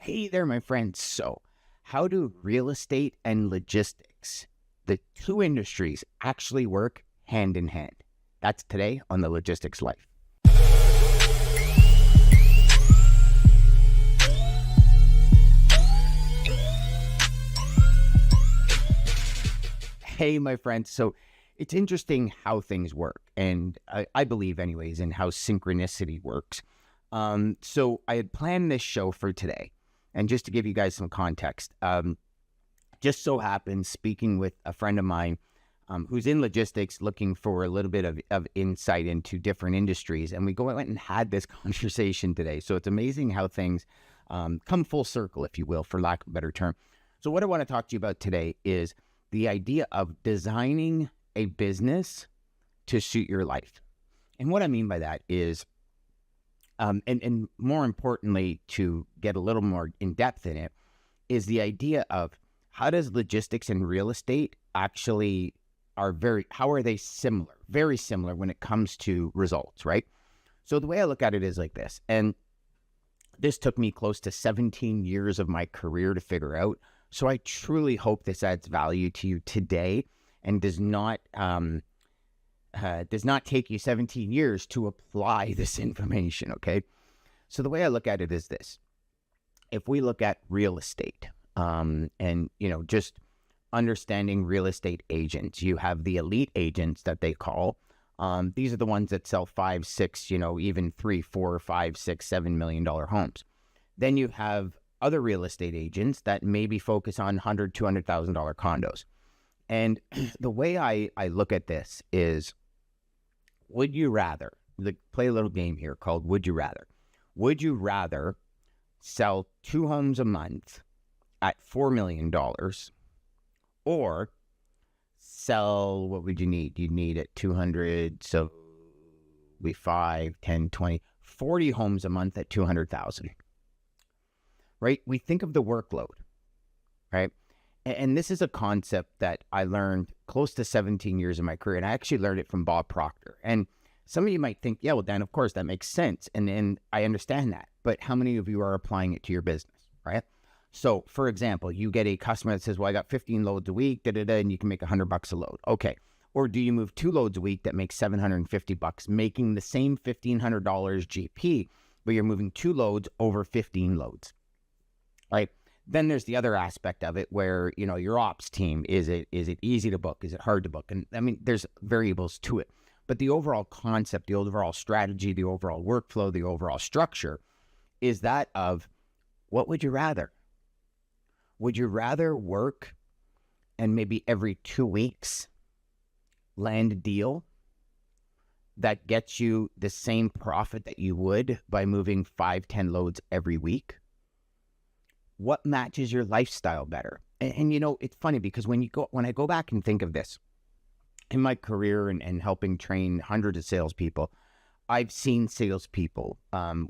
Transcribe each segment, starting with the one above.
Hey there, my friends. So, how do real estate and logistics, the two industries, actually work hand in hand? That's today on the Logistics Life. Hey, my friends. So, it's interesting how things work, and I believe, anyways, in how synchronicity works. So, I had planned this show for today, and just to give you guys some context, just so happens speaking with a friend of mine who's in logistics looking for a little bit of insight into different industries. And we went and had this conversation today. So it's amazing how things come full circle, if you will, for lack of a better term. So what I want to talk to you about today is the idea of designing a business to suit your life. And what I mean by that is, and more importantly, to get a little more in depth in it, is the idea of how does logistics and real estate actually how are they similar? Very similar when it comes to results, right? So the way I look at it is like this, and this took me close to 17 years of my career to figure out. So I truly hope this adds value to you today and does not take you 17 years to apply this information, okay? So the way I look at it is this. If we look at real estate, and, just understanding real estate agents, you have the elite agents that they call. These are the ones that sell 5, 6, even 3, 4, 5, 6, $7 million homes. Then you have other real estate agents that maybe focus on $100,000, $200,000 condos. And the way I look at this is, would you rather, play a little game here called Would You Rather. Would you rather sell 2 homes a month at $4 million or sell, what would you need? You'd need at 200, so be 5, 10, 20, 40 homes a month at 200,000, right? We think of the workload, right? And this is a concept that I learned close to 17 years of my career, and I actually learned it from Bob Proctor. And some of you might think, yeah, well, Dan, of course, that makes sense. And I understand that. But how many of you are applying it to your business, right? So, for example, you get a customer that says, well, I got 15 loads a week, and you can make $100 a load. Okay. Or do you move 2 loads a week that makes $750, making the same $1,500 GP, but you're moving 2 loads over 15 loads, right? Then there's the other aspect of it where, your ops team, is it easy to book? Is it hard to book? And I mean, there's variables to it. But the overall concept, the overall strategy, the overall workflow, the overall structure is that of, what would you rather? Would you rather work and maybe every 2 weeks land a deal that gets you the same profit that you would by moving 5, 10 loads every week? What matches your lifestyle better? And it's funny because when I go back and think of this, in my career and helping train hundreds of salespeople, I've seen salespeople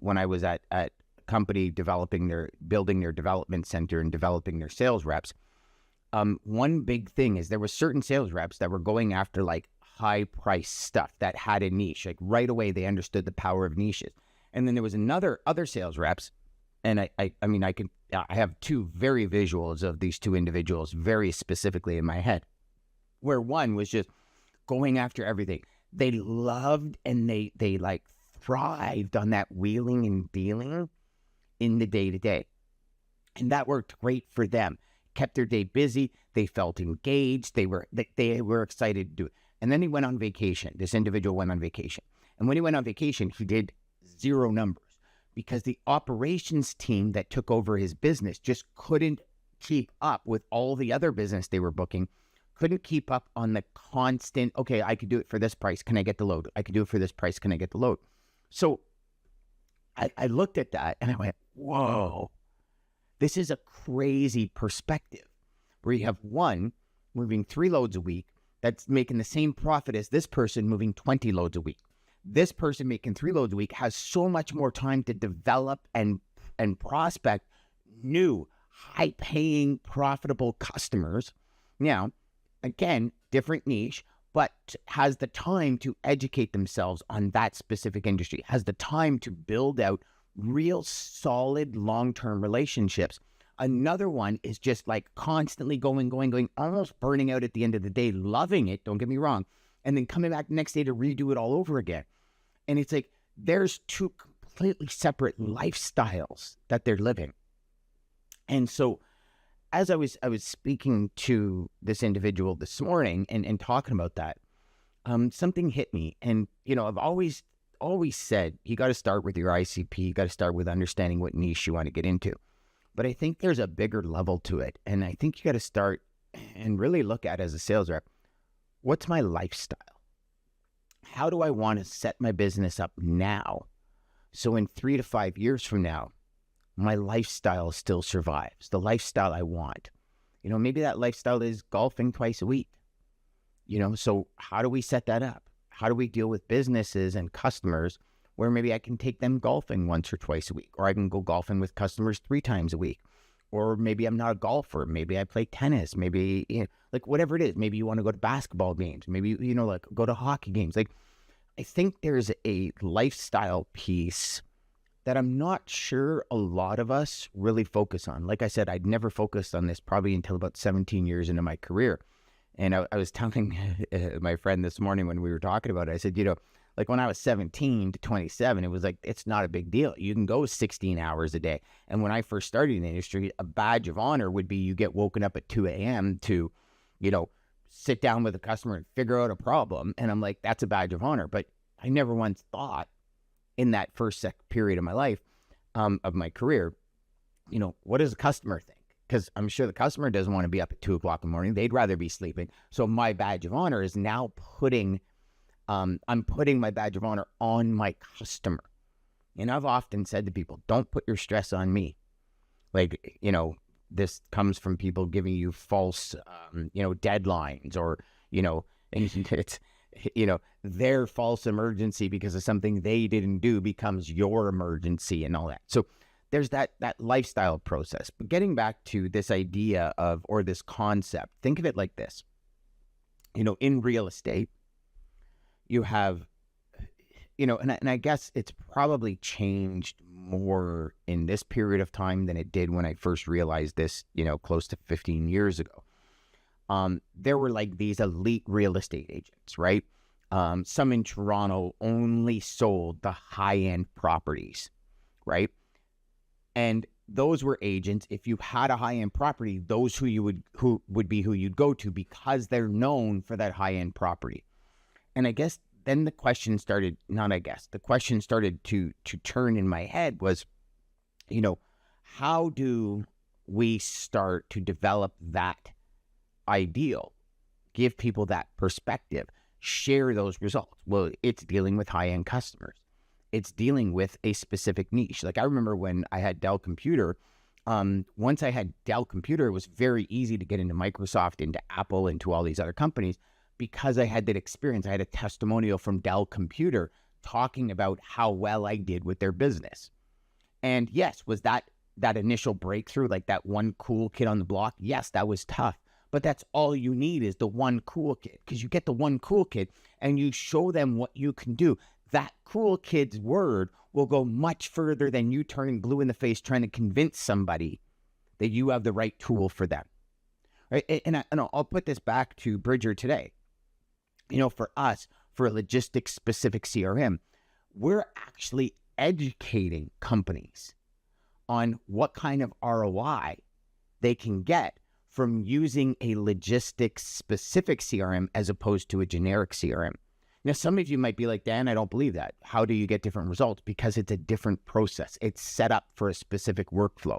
when I was at a company building their development center and developing their sales reps. One big thing is there were certain sales reps that were going after like high price stuff that had a niche. Like right away, they understood the power of niches. And then there was other sales reps. And I have 2 very visuals of these 2 individuals very specifically in my head, where one was just going after everything. They loved and they like thrived on that wheeling and dealing in the day-to-day. And that worked great for them. Kept their day busy. They felt engaged. They were excited to do it. And then he went on vacation. This individual went on vacation. And when he went on vacation, he did 0 numbers because the operations team that took over his business just couldn't keep up with all the other business they were booking. Couldn't keep up on the constant, okay, I could do it for this price. Can I get the load? I could do it for this price. Can I get the load? So I looked at that and I went, whoa, this is a crazy perspective where you have one moving 3 loads a week that's making the same profit as this person moving 20 loads a week. This person making 3 loads a week has so much more time to develop and prospect new, high-paying, profitable customers. Now, again, different niche, but has the time to educate themselves on that specific industry, has the time to build out real solid long-term relationships. Another one is just like constantly going, almost burning out at the end of the day, loving it, don't get me wrong, and then coming back the next day to redo it all over again. And it's like there's two completely separate lifestyles that they're living. And so as I was speaking to this individual this morning and talking about that, something hit me. And, I've always said, you got to start with your ICP. You got to start with understanding what niche you want to get into. But I think there's a bigger level to it. And I think you got to start and really look at, as a sales rep, what's my lifestyle? How do I want to set my business up now? So in 3 to 5 years from now, my lifestyle still survives, the lifestyle I want. Maybe that lifestyle is golfing twice a week. So how do we set that up? How do we deal with businesses and customers where maybe I can take them golfing once or twice a week, or I can go golfing with customers 3 times a week, or maybe I'm not a golfer. Maybe I play tennis, maybe, like whatever it is. Maybe you want to go to basketball games, maybe, like go to hockey games. Like, I think there's a lifestyle piece that I'm not sure a lot of us really focus on. Like I said, I'd never focused on this probably until about 17 years into my career. And I was telling my friend this morning when we were talking about it, I said, like when I was 17 to 27, it was like, it's not a big deal. You can go 16 hours a day. And when I first started in the industry, a badge of honor would be you get woken up at 2 a.m. to, sit down with a customer and figure out a problem. And I'm like, that's a badge of honor. But I never once thought in that first period of my life, of my career, what does a customer think? Because I'm sure the customer doesn't want to be up at 2 o'clock in the morning. They'd rather be sleeping. So my badge of honor is now I'm putting my badge of honor on my customer. And I've often said to people, don't put your stress on me. Like, this comes from people giving you false, deadlines, or, it's, their false emergency because of something they didn't do becomes your emergency and all that. So there's that lifestyle process. But getting back to this idea or this concept, think of it like this. In real estate, you have, and I guess it's probably changed more in this period of time than it did when I first realized this, close to 15 years ago. There were like these elite real estate agents, right? Some in Toronto only sold the high-end properties, right? And those were agents. If you had a high-end property, those who would be who you'd go to because they're known for that high-end property. And I guess then the question started to turn in my head was, how do we start to develop that ideal, give people that perspective, share those results? Well, it's dealing with high-end customers. It's dealing with a specific niche. Like I remember when I had Dell Computer, once I had Dell Computer, it was very easy to get into Microsoft, into Apple, into all these other companies because I had that experience. I had a testimonial from Dell Computer talking about how well I did with their business. And yes, was that initial breakthrough, like that one cool kid on the block? Yes, that was tough. But that's all you need is the one cool kid, because you get the one cool kid and you show them what you can do. That cool kid's word will go much further than you turning blue in the face trying to convince somebody that you have the right tool for them. Right? And I'll put this back to Bridger today. For us, for a logistics-specific CRM, we're actually educating companies on what kind of ROI they can get from using a logistics-specific CRM as opposed to a generic CRM. Now, some of you might be like, Dan, I don't believe that. How do you get different results? Because it's a different process. It's set up for a specific workflow.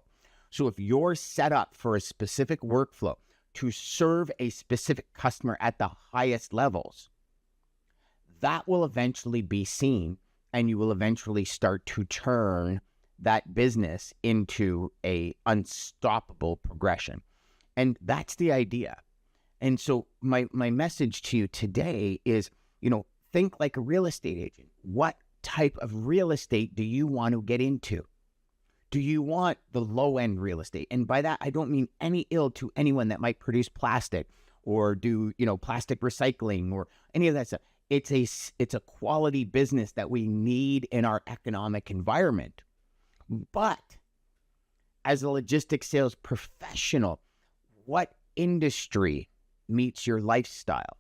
So if you're set up for a specific workflow to serve a specific customer at the highest levels, that will eventually be seen, and you will eventually start to turn that business into a unstoppable progression. And that's the idea. And so my message to you today is, think like a real estate agent. What type of real estate do you want to get into? Do you want the low-end real estate? And by that, I don't mean any ill to anyone that might produce plastic or do, plastic recycling or any of that stuff. It's a quality business that we need in our economic environment. But as a logistics sales professional, what industry meets your lifestyle?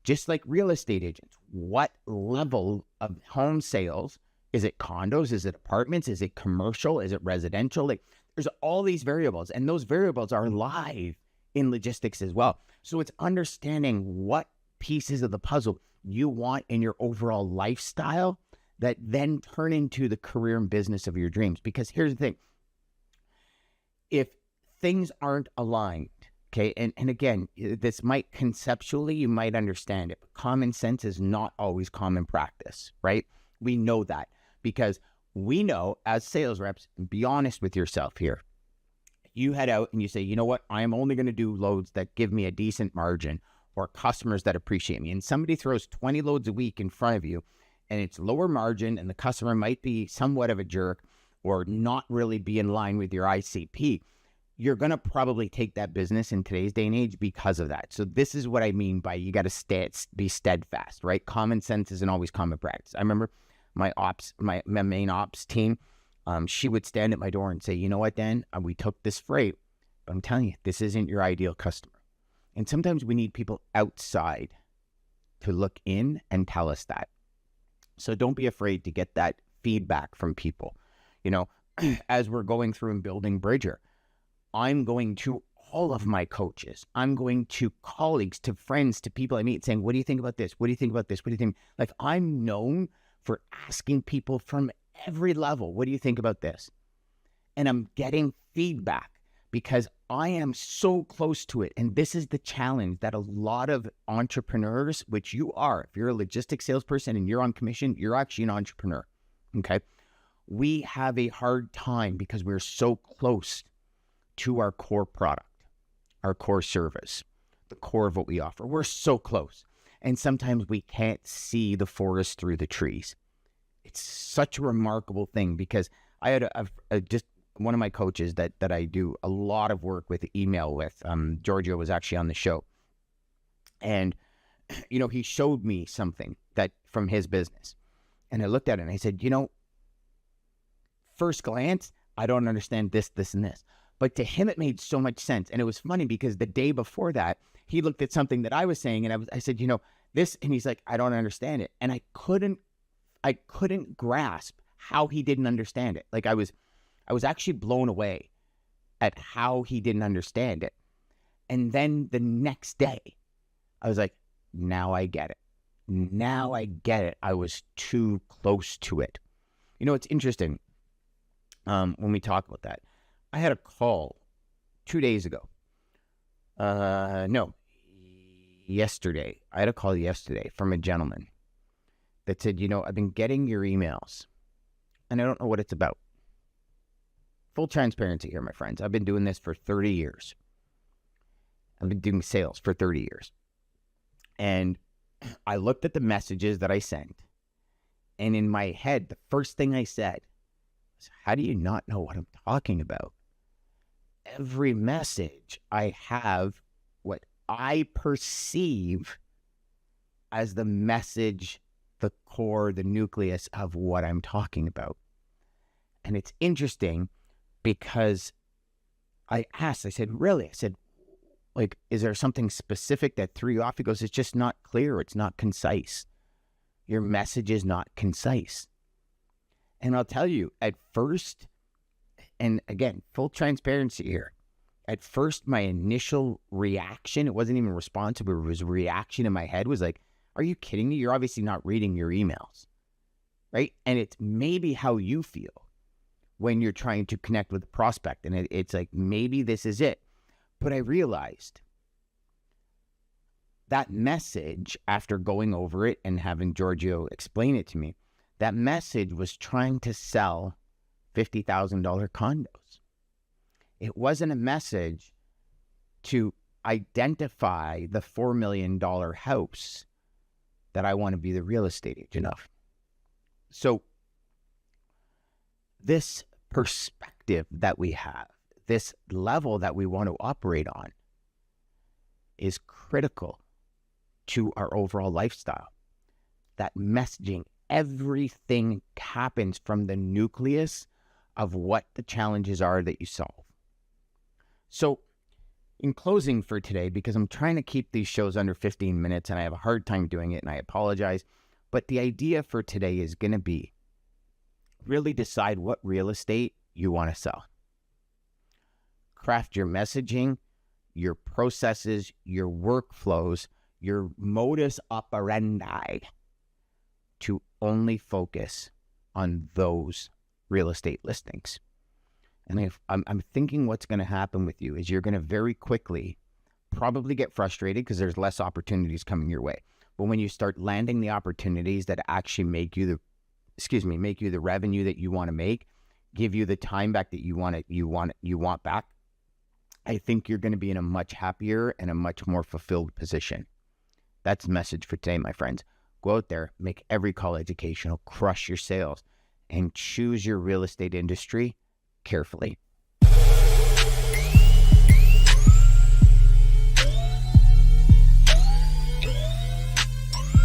Just like real estate agents, what level of home sales? Is it condos? Is it apartments? Is it commercial? Is it residential? Like, there's all these variables, and those variables are live in logistics as well. So it's understanding what pieces of the puzzle you want in your overall lifestyle that then turn into the career and business of your dreams. Because here's the thing. If things aren't aligned, okay, and again, this might conceptually, you might understand it, but common sense is not always common practice, right? We know that because we know as sales reps, be honest with yourself here. You head out and you say, you know what, I'm only going to do loads that give me a decent margin or customers that appreciate me. And somebody throws 20 loads a week in front of you and it's lower margin and the customer might be somewhat of a jerk or not really be in line with your ICP. You're going to probably take that business in today's day and age because of that. So this is what I mean by you got to be steadfast, right? Common sense isn't always common practice. I remember my main ops team, she would stand at my door and say, you know what, Dan, we took this freight, but I'm telling you, this isn't your ideal customer. And sometimes we need people outside to look in and tell us that. So don't be afraid to get that feedback from people. You know, as we're going through and building Bridger, I'm going to all of my coaches. I'm going to colleagues, to friends, to people I meet saying, what do you think about this? What do you think about this? What do you think? Like, I'm known for asking people from every level, what do you think about this? And I'm getting feedback because I am so close to it. And this is the challenge that a lot of entrepreneurs, which you are, if you're a logistics salesperson and you're on commission, you're actually an entrepreneur. Okay. We have a hard time because we're so close to our core product, our core service, the core of what we offer. We're so close. And sometimes we can't see the forest through the trees. It's such a remarkable thing because I had just one of my coaches that I do a lot of work with email with. Giorgio was actually on the show. And, you know, he showed me something that from his business. And I looked at it and I said, you know, first glance, I don't understand this, this, and this. But to him, it made so much sense. And it was funny because the day before that, he looked at something that I was saying and I said, you know, this, and he's like, I don't understand it. And I couldn't grasp how he didn't understand it. Like I was actually blown away at how he didn't understand it. And then the next day, I was like, now I get it. Now I get it. I was too close to it. You know, it's interesting when we talk about that. I had a call 2 days ago. Yesterday. I had a call yesterday from a gentleman that said, you know, I've been getting your emails and I don't know what it's about. Full transparency here, my friends. I've been doing this for 30 years. I've been doing sales for 30 years. And I looked at the messages that I sent. And in my head, the first thing I said was, how do you not know what I'm talking about? Every message I have what I perceive as the message, the core, the nucleus of what I'm talking about. And it's interesting because I asked, I said, really? I said, like, is there something specific that threw you off? He goes, it's just not clear. It's not concise. Your message is not concise. And I'll tell you, at first, and again, full transparency here, at first, my initial reaction, it wasn't even responsive, but it was a reaction in my head was like, are you kidding me? You're obviously not reading your emails, right? And it's maybe how you feel when you're trying to connect with a prospect. And it's like, maybe this is it. But I realized that message, after going over it and having Giorgio explain it to me, that message was trying to sell $50,000 condos. It wasn't a message to identify the $4 million house that I want to be the real estate agent of. So this perspective that we have, this level that we want to operate on, is critical to our overall lifestyle. That messaging, everything happens from the nucleus of what the challenges are that you solve. So in closing for today, because I'm trying to keep these shows under 15 minutes and I have a hard time doing it and I apologize, but the idea for today is going to be really decide what real estate you want to sell. Craft your messaging, your processes, your workflows, your modus operandi to only focus on those real estate listings. And if I'm thinking what's going to happen with you is you're going to very quickly probably get frustrated because there's less opportunities coming your way. But when you start landing the opportunities that actually make you the revenue that you want to make, give you the time back that you want back, I think you're going to be in a much happier and a much more fulfilled position. That's the message for today, my friends. Go out there, make every call educational, crush your sales, and choose your real estate industry carefully.